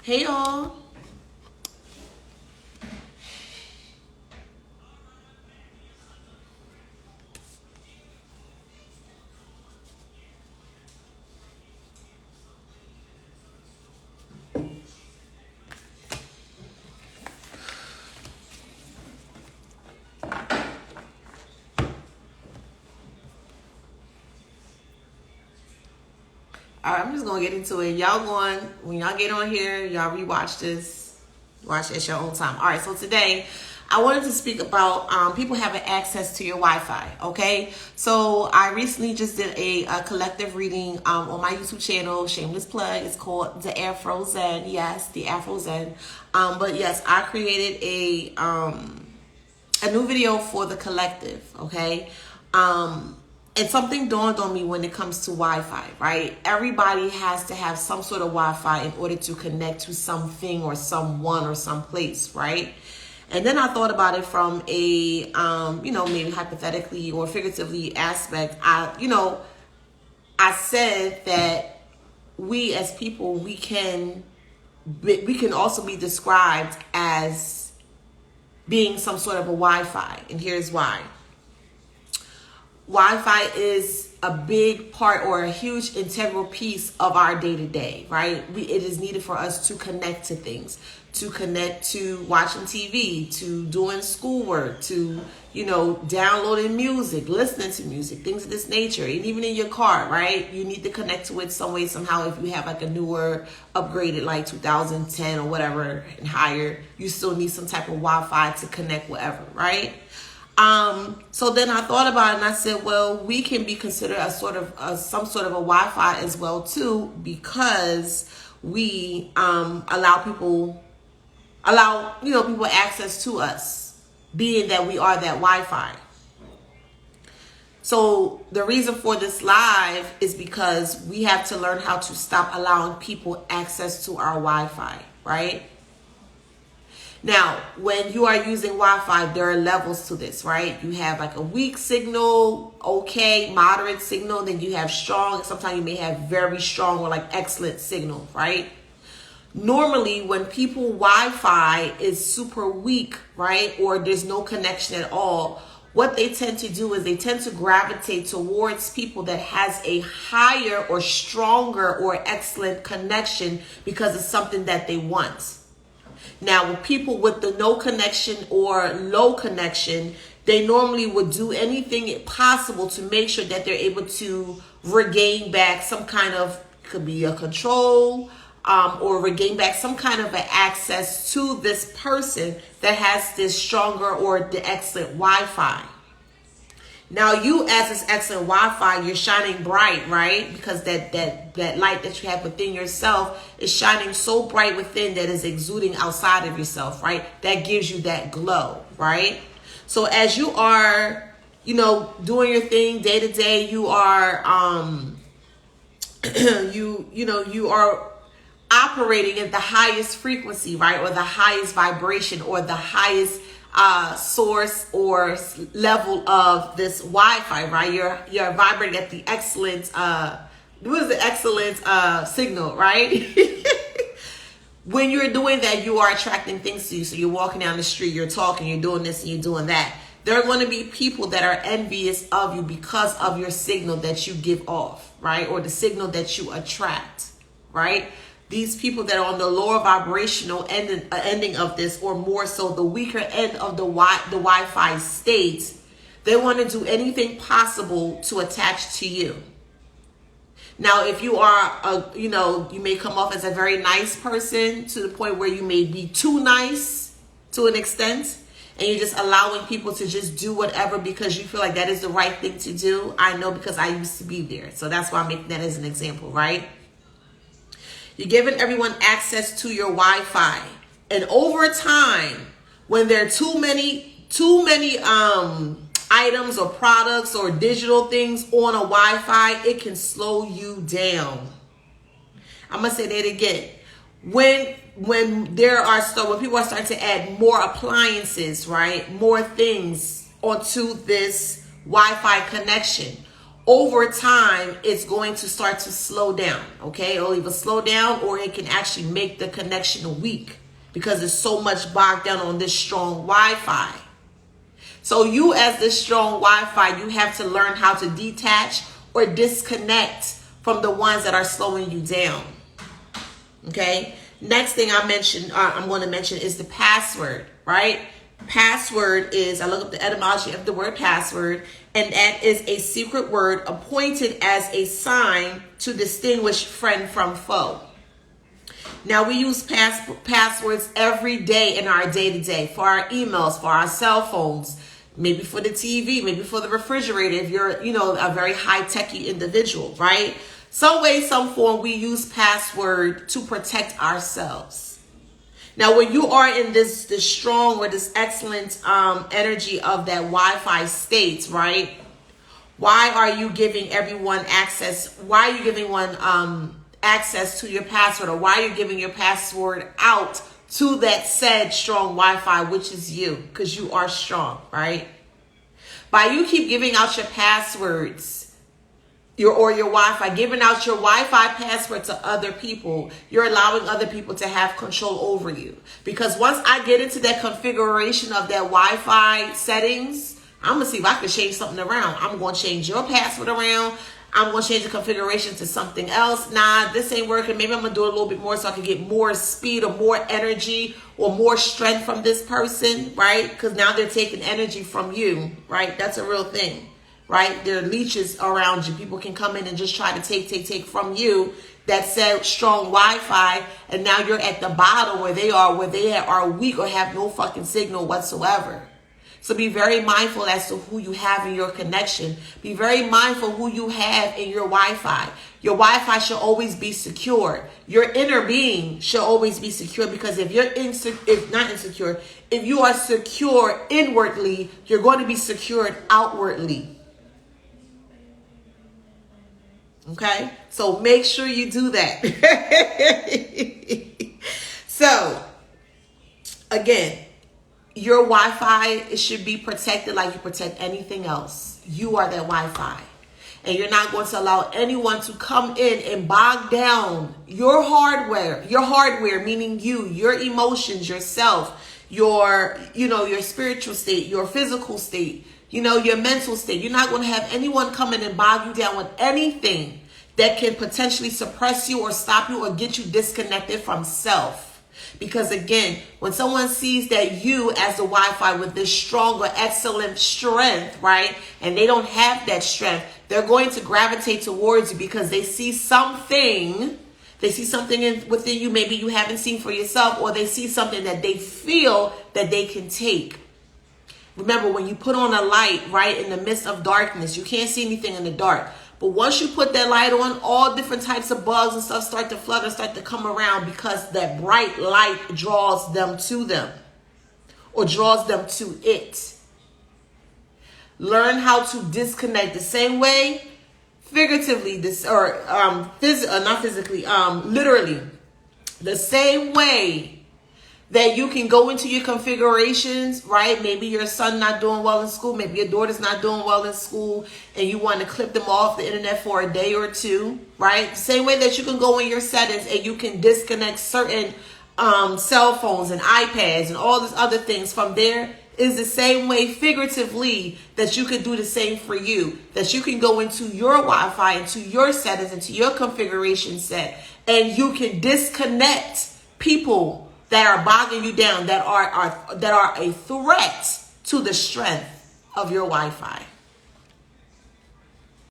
Hey y'all. All right, I'm just gonna get into it. When y'all get on here, y'all rewatch this, watch it at your own time. All right, so today I wanted to speak about people having access to your Wi-Fi. Okay, so I recently just did a collective reading on my YouTube channel. Shameless plug. It's called TheAfrozen. Yes, TheAfrozen. But yes, I created a new video for the collective. Okay. And something dawned on me when it comes to Wi-Fi, right? Everybody has to have some sort of Wi-Fi in order to connect to something or someone or someplace, right? And then I thought about it from a, maybe hypothetically or figuratively aspect. I said that we as people, we can also be described as being some sort of a Wi-Fi. And here's why. Wi-Fi is a big part or a huge integral piece of our day-to-day, right? It is needed for us to connect to things, to connect to watching TV, to doing schoolwork, to, downloading music, listening to music, things of this nature. And even in your car, right? You need to connect to it some way, somehow. If you have like a newer, upgraded, like 2010 or whatever and higher, you still need some type of Wi-Fi to connect wherever, right? So then I thought about it and I said, well, we can be considered some sort of a Wi-Fi as well too, because we allow people access to us, being that we are that Wi-Fi. So the reason for this live is because we have to learn how to stop allowing people access to our Wi-Fi, right? Now, when you are using Wi-Fi, there are levels to this, right? You have like a weak signal, okay, moderate signal, then you have strong. Sometimes you may have very strong or like excellent signal, right? Normally, when people Wi-Fi is super weak, right, or there's no connection at all, what they tend to do is they tend to gravitate towards people that has a higher or stronger or excellent connection because it's something that they want. Now, with people with the no connection or low connection, they normally would do anything possible to make sure that they're able to regain back some kind of, could be a control, or regain back some kind of an access to this person that has this stronger or the excellent Wi-Fi. Now, you as this excellent Wi-Fi, you're shining bright, right? Because that light that you have within yourself is shining so bright within that is exuding outside of yourself, right? That gives you that glow, right? So as you are, doing your thing day to day, you are, you are operating at the highest frequency, right? Or the highest vibration or the highest source or level of this Wi-Fi, right? You're vibrating at the excellent signal, right? When you're doing that, you are attracting things to you. So you're walking down the street, you're talking, you're doing this and you're doing that. There are going to be people that are envious of you because of your signal that you give off, right? Or the signal that you attract, right? These people that are on the lower vibrational ending of this, or more so the weaker end of the Wi-Fi state, they want to do anything possible to attach to you. Now, if you are, you may come off as a very nice person to the point where you may be too nice to an extent, and you're just allowing people to just do whatever because you feel like that is the right thing to do. I know, because I used to be there. So that's why I'm making that as an example, right? You're giving everyone access to your Wi-Fi. And over time, when there are too many items or products or digital things on a Wi-Fi, it can slow you down. I'm going to say that again. When people are starting to add more appliances, right? More things onto this Wi-Fi connection. over time, it's going to start to slow down, okay? It'll either slow down or it can actually make the connection weak because there's so much bogged down on this strong Wi-Fi. So you, as this strong Wi-Fi, you have to learn how to detach or disconnect from the ones that are slowing you down, okay? Next thing I'm going to mention is the password, right? Password is, I look up the etymology of the word password, and that is a secret word appointed as a sign to distinguish friend from foe. Now, we use passwords every day in our day-to-day for our emails, for our cell phones, maybe for the TV, maybe for the refrigerator if you're, a very high-techy individual, right? Some way, some form, we use password to protect ourselves. Now, when you are in this strong or this excellent energy of that Wi-Fi state, right? Why are you giving everyone access? Why are you giving one access to your password, or why are you giving your password out to that said strong Wi-Fi, which is you, because you are strong, right? By you keep giving out your passwords, your Wi-Fi, giving out your Wi-Fi password to other people, you're allowing other people to have control over you. Because once I get into that configuration of that Wi-Fi settings, I'm going to see if I can change something around. I'm going to change your password around. I'm going to change the configuration to something else. Nah, this ain't working. Maybe I'm going to do it a little bit more so I can get more speed or more energy or more strength from this person, right? Because now they're taking energy from you, right? That's a real thing, right? There are leeches around you. People can come in and just try to take from you that said strong Wi-Fi, and now you're at the bottom where they are weak or have no fucking signal whatsoever. So be very mindful as to who you have in your connection. Be very mindful who you have in your Wi-Fi. Your Wi-Fi should always be secure. Your inner being should always be secure, because if you're if you are secure inwardly, you're going to be secured outwardly. Okay? So make sure you do that. So, again, your Wi-Fi, it should be protected like you protect anything else. You are that Wi-Fi. And you're not going to allow anyone to come in and bog down your hardware, meaning you, your emotions, yourself, your spiritual state, your physical state, your mental state. You're not going to have anyone come in and bog you down with anything that can potentially suppress you or stop you or get you disconnected from self. Because again, when someone sees that you as the Wi-Fi with this strong or excellent strength, right, and they don't have that strength, they're going to gravitate towards you because they see something. They see something within you maybe you haven't seen for yourself, or they see something that they feel that they can take. Remember, when you put on a light, right, in the midst of darkness, you can't see anything in the dark. But once you put that light on, all different types of bugs and stuff start to flutter, start to come around, because that bright light draws them to them, or draws them to it. Learn how to disconnect the same way, figuratively, literally, the same way that you can go into your configurations, right? Maybe your son not doing well in school. Maybe your daughter's not doing well in school, and you want to clip them off the internet for a day or two, right? Same way that you can go in your settings and you can disconnect certain cell phones and iPads and all these other things from there, is the same way figuratively that you can do the same for you. That you can go into your Wi-Fi, into your settings, into your configuration set, and you can disconnect people that are bogging you down, that are a threat to the strength of your Wi-Fi.